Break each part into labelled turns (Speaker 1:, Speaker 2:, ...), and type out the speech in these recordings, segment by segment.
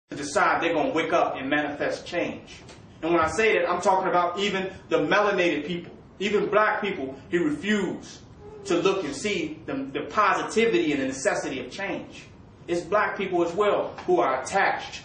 Speaker 1: to decide they're going to wake up and manifest change. And when I say that, I'm talking about even the melanated people, even black people who refuse to look and see the positivity and the necessity of change. It's black people as well who are attached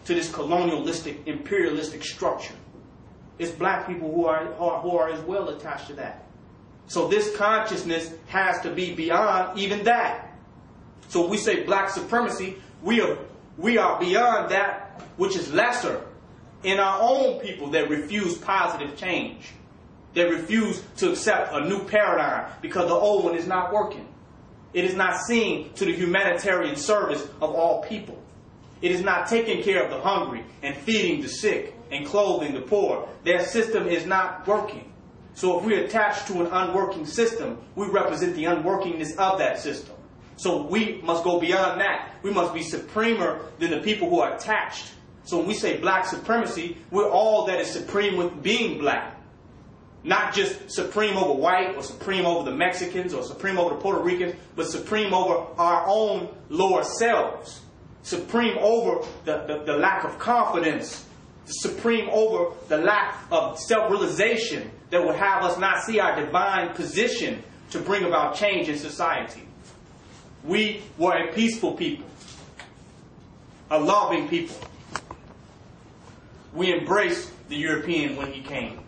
Speaker 1: to this colonialistic, imperialistic structure. It's black people who are as well attached to that. So this consciousness has to be beyond even that. So when we say black supremacy, we are beyond that which is lesser in our own people that refuse positive change. That refuse to accept a new paradigm because the old one is not working. It is not seen to the humanitarian service of all people. It is not taking care of the hungry and feeding the sick and clothing the poor. Their system is not working. So if we attach to an unworking system, we represent the unworkingness of that system. So we must go beyond that. We must be supremer than the people who are attached. So when we say black supremacy, we're all that is supreme with being black. Not just supreme over white or supreme over the Mexicans or supreme over the Puerto Ricans, but supreme over our own lower selves. Supreme over the lack of confidence. Supreme over the lack of self-realization that would have us not see our divine position to bring about change in society. We were a peaceful people, a loving people. We embraced the European when he came.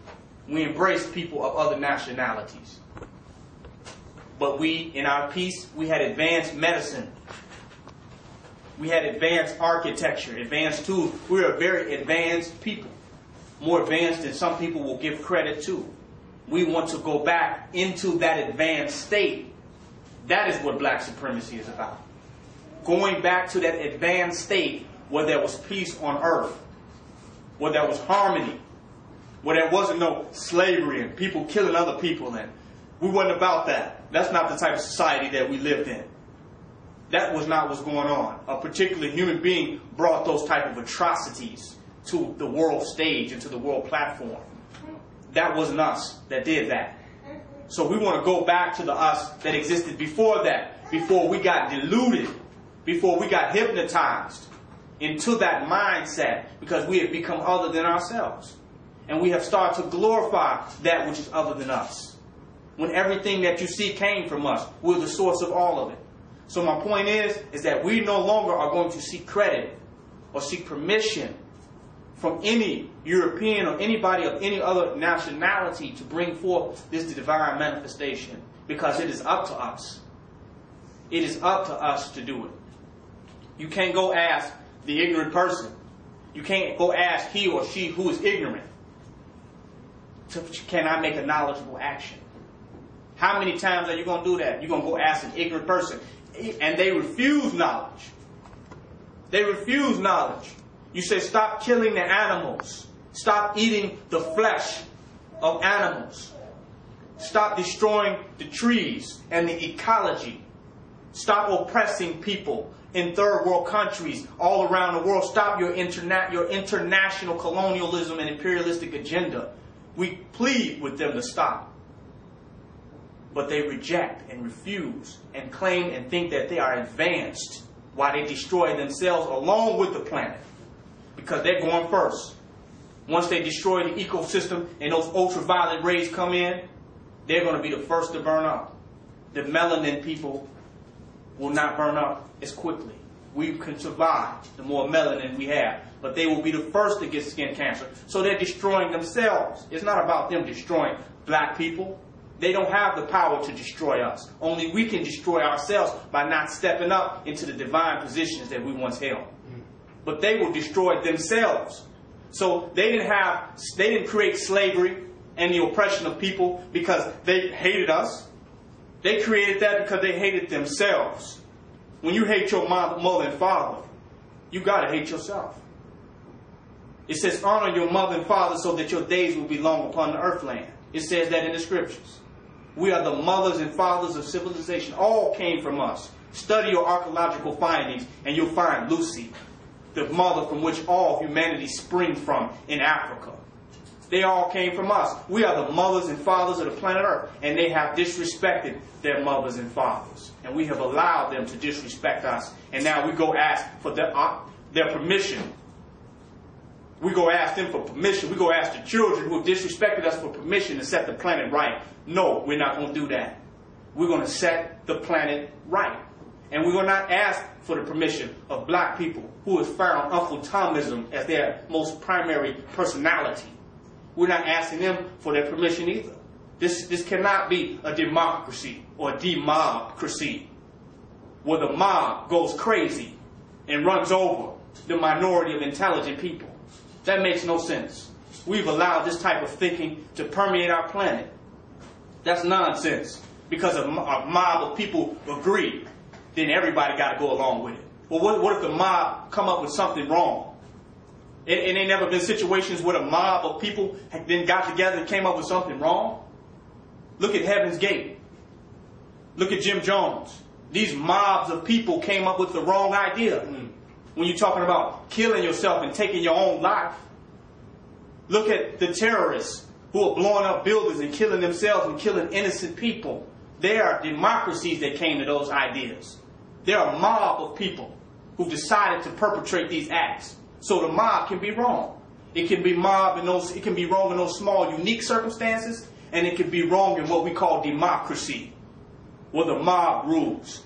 Speaker 1: We embraced people of other nationalities. But we, in our peace, we had advanced medicine. We had advanced architecture, advanced tools. We were a very advanced people. More advanced than some people will give credit to. We want to go back into that advanced state. That is what black supremacy is about. Going back to that advanced state where there was peace on earth. Where there was harmony. Where there wasn't no slavery and people killing other people. And we wasn't about that. That's not the type of society that we lived in. That was not what's going on. A particular human being brought those type of atrocities to the world stage and to the world platform. That wasn't us that did that. So we want to go back to the us that existed before that, before we got deluded, before we got hypnotized into that mindset, because we have become other than ourselves. And we have started to glorify that which is other than us. When everything that you see came from us, we're the source of all of it. So my point is that we no longer are going to seek credit or seek permission from any European or anybody of any other nationality to bring forth this divine manifestation, because it is up to us. It is up to us to do it. You can't go ask the ignorant person. You can't go ask he or she who is ignorant. Can I make a knowledgeable action? How many times are you going to do that? You're going to go ask an ignorant person. And they refuse knowledge. They refuse knowledge. You say, stop killing the animals. Stop eating the flesh of animals. Stop destroying the trees and the ecology. Stop oppressing people in third world countries all around the world. Stop your international colonialism and imperialistic agenda. We plead with them to stop. But they reject and refuse and claim and think that they are advanced while they destroy themselves along with the planet. Because they're going first. Once they destroy the ecosystem and those ultraviolet rays come in, they're going to be the first to burn up. The melanin people will not burn up as quickly. We can survive the more melanin we have. But they will be the first to get skin cancer. So they're destroying themselves. It's not about them destroying black people. They don't have the power to destroy us. Only we can destroy ourselves by not stepping up into the divine positions that we once held. But they will destroy themselves. So they didn't create slavery and the oppression of people because they hated us. They created that because they hated themselves. When you hate your mother and father, you got to hate yourself. It says, honor your mother and father so that your days will be long upon the earth land. It says that in the scriptures. We are the mothers and fathers of civilization. All came from us. Study your archaeological findings and you'll find Lucy, the mother from which all humanity springs from in Africa. They all came from us. We are the mothers and fathers of the planet Earth. And they have disrespected their mothers and fathers. And we have allowed them to disrespect us. And now we go ask for their permission. We go ask them for permission. We go ask the children who have disrespected us for permission to set the planet right. No, we're not going to do that. We're going to set the planet right. And we will not ask for the permission of black people who have found Uncle Tomism as their most primary personality. We're not asking them for their permission either. This cannot be a democracy or a democracy where the mob goes crazy and runs over the minority of intelligent people. That makes no sense. We've allowed this type of thinking to permeate our planet. That's nonsense. Because a mob of people agree, then everybody got to go along with it. Well, what if the mob come up with something wrong? It ain't never been situations where a mob of people have then got together and came up with something wrong. Look at Heaven's Gate. Look at Jim Jones. These mobs of people came up with the wrong idea. When you're talking about killing yourself and taking your own life, look at the terrorists who are blowing up buildings and killing themselves and killing innocent people. There are democracies that came to those ideas. There are a mob of people who decided to perpetrate these acts. So the mob can be wrong. It can be it can be wrong in those small, unique circumstances, and it can be wrong in what we call democracy, where the mob rules.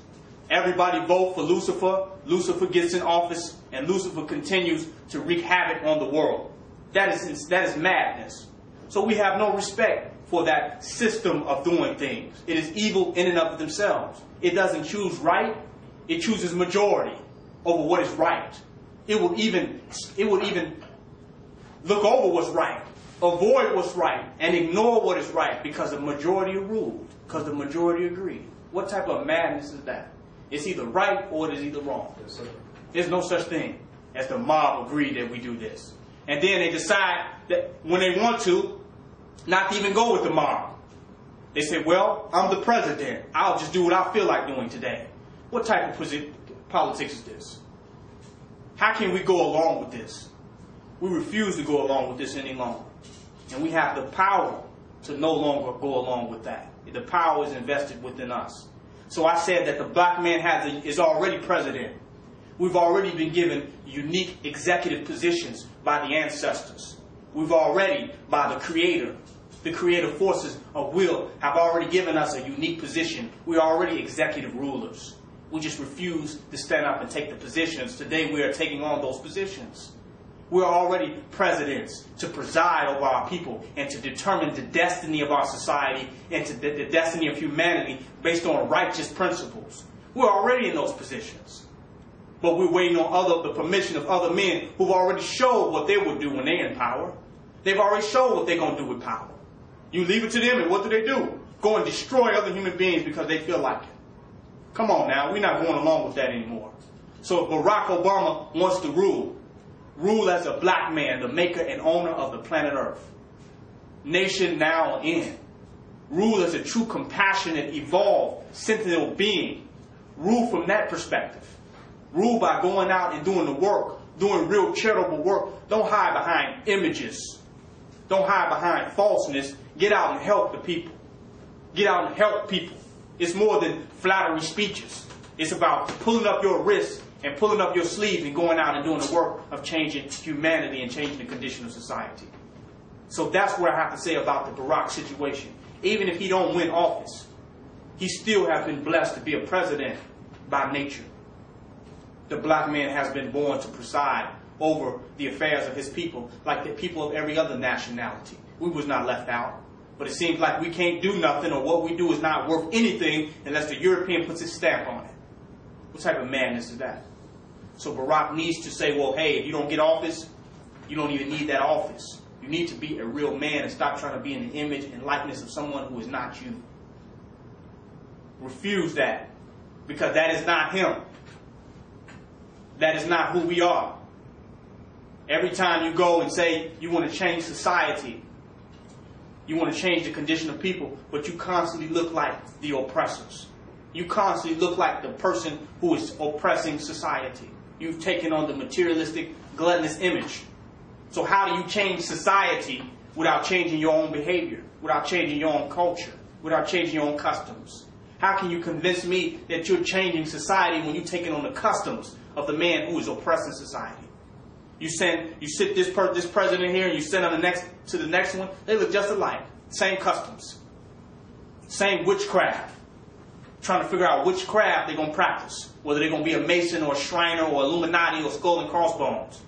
Speaker 1: Everybody vote for Lucifer. Lucifer gets in office, and Lucifer continues to wreak havoc on the world. That is madness. So we have no respect for that system of doing things. It is evil in and of themselves. It doesn't choose right. It chooses majority over what is right. It will even look over what's right, avoid what's right, and ignore what is right because the majority ruled, because the majority agreed. What type of madness is that? It's either right or it is either wrong.
Speaker 2: Yes, sir.
Speaker 1: There's no such thing as the mob agreed that we do this. And then they decide that when they want to, not to even go with the mob. They say, well, I'm the president. I'll just do what I feel like doing today. What type of politics is this? How can we go along with this? We refuse to go along with this any longer. And we have the power to no longer go along with that. The power is invested within us. So I said that the black man is already president. We've already been given unique executive positions by the ancestors. We've already, by the creator forces of will, have already given us a unique position. We are already executive rulers. We just refuse to stand up and take the positions. Today we are taking on those positions. We're already presidents to preside over our people and to determine the destiny of our society and to the destiny of humanity based on righteous principles. We're already in those positions. But we're waiting on the permission of other men who've already showed what they would do when they're in power. They've already showed what they're going to do with power. You leave it to them, and what do? Go and destroy other human beings because they feel like it. Come on now, we're not going along with that anymore. So if Barack Obama wants to rule as a black man, the maker and owner of the planet Earth. Nation now in. Rule as a true, compassionate, evolved, sentinel being. Rule from that perspective. Rule by going out and doing the work, doing real charitable work. Don't hide behind images. Don't hide behind falseness. Get out and help the people. Get out and help people. It's more than flattery speeches. It's about pulling up your wrists and pulling up your sleeve and going out and doing the work of changing humanity and changing the condition of society. So that's what I have to say about the Barack situation. Even if he don't win office, he still has been blessed to be a president by nature. The black man has been born to preside over the affairs of his people like the people of every other nationality. We was not left out. But it seems like we can't do nothing, or what we do is not worth anything unless the European puts his stamp on it. What type of madness is that? So Barack needs to say, well, hey, if you don't get office, you don't even need that office. You need to be a real man and stop trying to be in the image and likeness of someone who is not you. Refuse that, because that is not him. That is not who we are. Every time you go and say you want to change society, you want to change the condition of people, but you constantly look like the oppressors. You constantly look like the person who is oppressing society. You've taken on the materialistic, gluttonous image. So how do you change society without changing your own behavior, without changing your own culture, without changing your own customs? How can you convince me that you're changing society when you're taking on the customs of the man who is oppressing society. You sit this president here and you send him to the next one. They look just alike. Same customs. Same witchcraft. Trying to figure out which craft they're going to practice. Whether they're going to be a Mason or a Shriner or Illuminati or Skull and Crossbones.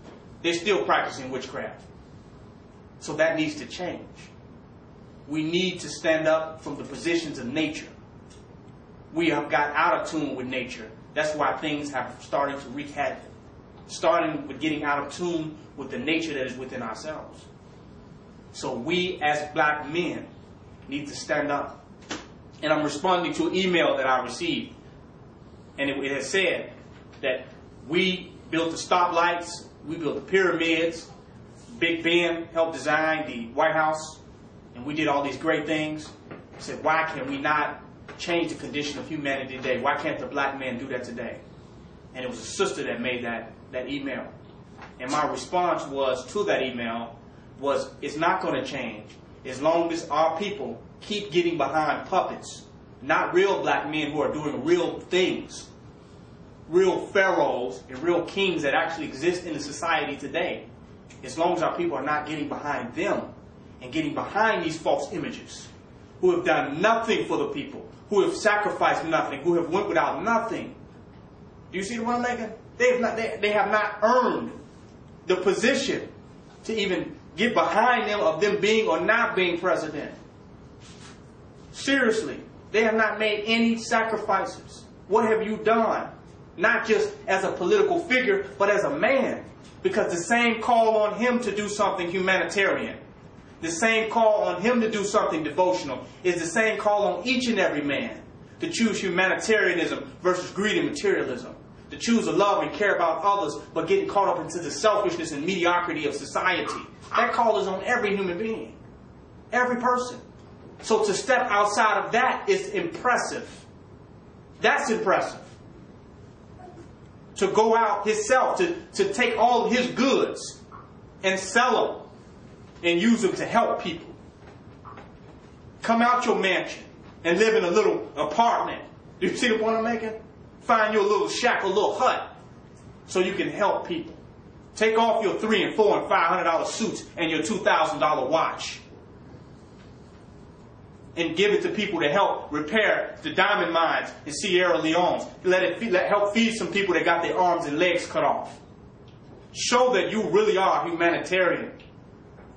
Speaker 1: They're still practicing witchcraft. So that needs to change. We need to stand up from the positions of nature. We have got out of tune with nature. That's why things have started to wreak havoc. Starting with getting out of tune with the nature that is within ourselves. So we as black men need to stand up. And I'm responding to an email that I received. And it has said that we built the stoplights, we built the pyramids, Big Ben helped design the White House, and we did all these great things. I said, why can we not change the condition of humanity today? Why can't the black man do that today? And it was a sister that made that email. And my response to that email was, it's not going to change as long as our people keep getting behind puppets, not real black men who are doing real things, real pharaohs and real kings that actually exist in the society today. As long as our people are not getting behind them and getting behind these false images, who have done nothing for the people, who have sacrificed nothing, who have went without nothing. Do you see the point I'm making? They have not earned the position to even get behind them of them being or not being president. Seriously, they have not made any sacrifices. What have you done? Not just as a political figure, but as a man. Because the same call on him to do something humanitarian, the same call on him to do something devotional, is the same call on each and every man to choose humanitarianism versus greed and materialism. To choose to love and care about others, but getting caught up into the selfishness and mediocrity of society. That call is on every human being. Every person. So to step outside of that is impressive. That's impressive. To go out himself, to take all of his goods and sell them and use them to help people. Come out your mansion and live in a little apartment. Do you see the point I'm making? Find you a little shack, a little hut, so you can help people. Take off your $300 and $400 and $500 suits and your $2,000 watch, and give it to people to help repair the diamond mines in Sierra Leone. Help feed some people that got their arms and legs cut off. Show that you really are humanitarian.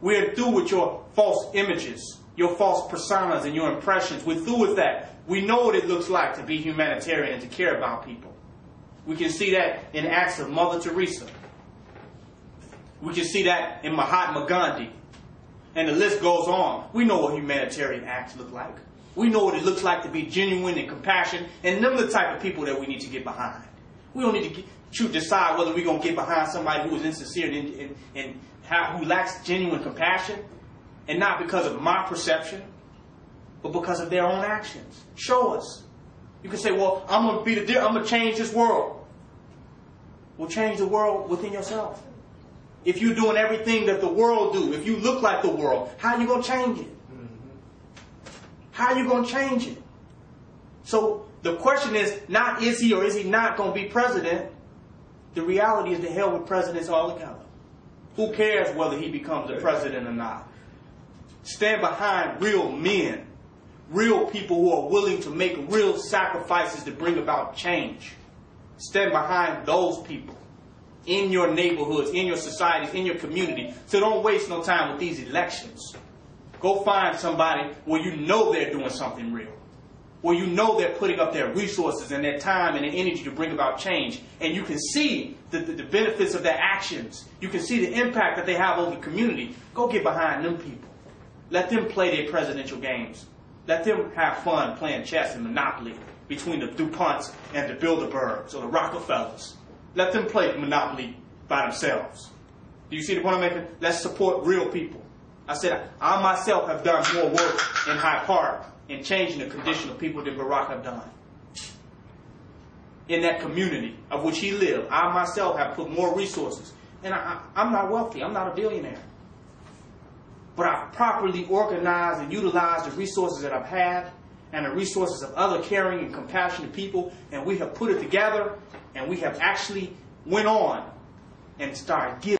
Speaker 1: We're through with your false images, your false personas and your impressions. We're through with that. We know what it looks like to be humanitarian and to care about people. We can see that in acts of Mother Teresa. We can see that in Mahatma Gandhi. And the list goes on. We know what humanitarian acts look like. We know what it looks like to be genuine and compassionate. And them the type of people that we need to get behind. We don't need to decide whether we're going to get behind somebody who is insincere and who lacks genuine compassion. And not because of my perception, but because of their own actions. Show us. You can say, well, I'm going to change this world. Well, change the world within yourself. If you're doing everything that the world do, if you look like the world, how are you going to change it? How are you going to change it? So the question is not is he or is he not going to be president? The reality is the hell with presidents altogether. Who cares whether he becomes the president or not? Stand behind real men, real people who are willing to make real sacrifices to bring about change. Stand behind those people in your neighborhoods, in your societies, in your community. So don't waste no time with these elections. Go find somebody where you know they're doing something real. Where you know they're putting up their resources and their time and their energy to bring about change. And you can see the benefits of their actions. You can see the impact that they have on the community. Go get behind them people. Let them play their presidential games. Let them have fun playing chess and Monopoly between the DuPonts and the Bilderbergs or the Rockefellers. Let them play Monopoly by themselves. Do you see the point I'm making? Let's support real people. I said, I myself have done more work in Hyde Park in changing the condition of people than Barack have done. In that community of which he lived, I myself have put more resources. And I'm not wealthy. I'm not a billionaire. But I've properly organized and utilized the resources that I've had and the resources of other caring and compassionate people, and we have put it together, and we have actually went on and started giving.